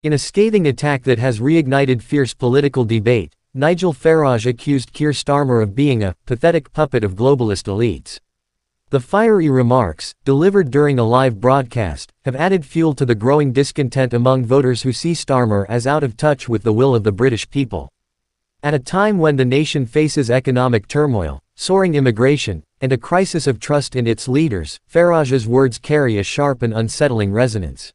In a scathing attack that has reignited fierce political debate, Nigel Farage accused Keir Starmer of being a pathetic puppet of globalist elites. The fiery remarks, delivered during a live broadcast, have added fuel to the growing discontent among voters who see Starmer as out of touch with the will of the British people. At a time when the nation faces economic turmoil, soaring immigration, and a crisis of trust in its leaders, Farage's words carry a sharp and unsettling resonance.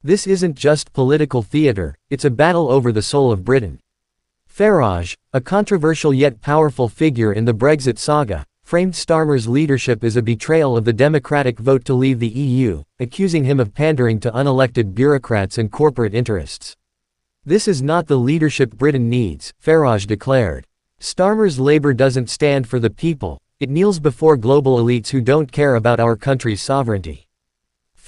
This isn't just political theater, it's a battle over the soul of Britain. Farage, a controversial yet powerful figure in the Brexit saga, framed Starmer's leadership as a betrayal of the democratic vote to leave the EU, accusing him of pandering to unelected bureaucrats and corporate interests. "This is not the leadership Britain needs," Farage declared. "Starmer's Labour doesn't stand for the people, it kneels before global elites who don't care about our country's sovereignty."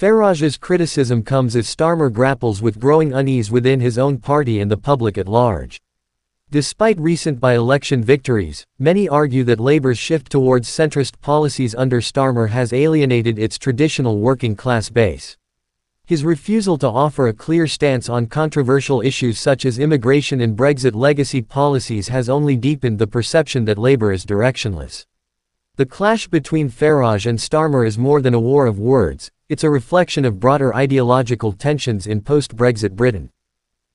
Farage's criticism comes as Starmer grapples with growing unease within his own party and the public at large. Despite recent by-election victories, many argue that Labour's shift towards centrist policies under Starmer has alienated its traditional working-class base. His refusal to offer a clear stance on controversial issues such as immigration and Brexit legacy policies has only deepened the perception that Labour is directionless. The clash between Farage and Starmer is more than a war of words, it's a reflection of broader ideological tensions in post-Brexit Britain.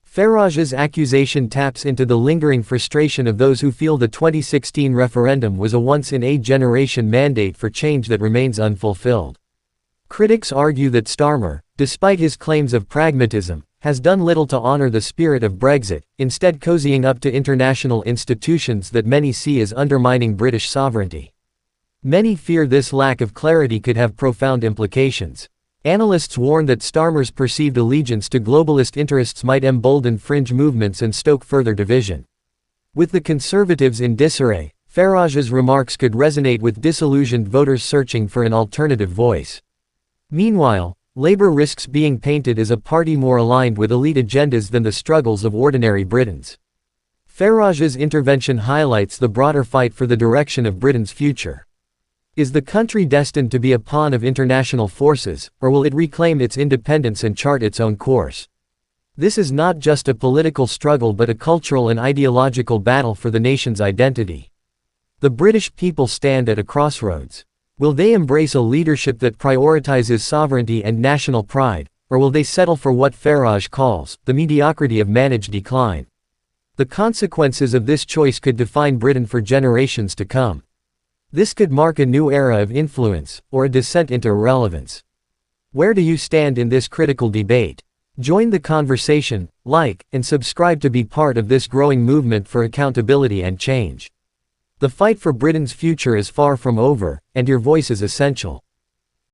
Farage's accusation taps into the lingering frustration of those who feel the 2016 referendum was a once-in-a-generation mandate for change that remains unfulfilled. Critics argue that Starmer, despite his claims of pragmatism, has done little to honor the spirit of Brexit, instead cozying up to international institutions that many see as undermining British sovereignty. Many fear this lack of clarity could have profound implications. Analysts warn that Starmer's perceived allegiance to globalist interests might embolden fringe movements and stoke further division. With the Conservatives in disarray, Farage's remarks could resonate with disillusioned voters searching for an alternative voice. Meanwhile, Labour risks being painted as a party more aligned with elite agendas than the struggles of ordinary Britons. Farage's intervention highlights the broader fight for the direction of Britain's future. Is the country destined to be a pawn of international forces, or will it reclaim its independence and chart its own course? This is not just a political struggle but a cultural and ideological battle for the nation's identity. The British people stand at a crossroads. Will they embrace a leadership that prioritizes sovereignty and national pride, or will they settle for what Farage calls the mediocrity of managed decline? The consequences of this choice could define Britain for generations to come. This could mark a new era of influence, or a descent into irrelevance. Where do you stand in this critical debate? Join the conversation, like, and subscribe to be part of this growing movement for accountability and change. The fight for Britain's future is far from over, and your voice is essential.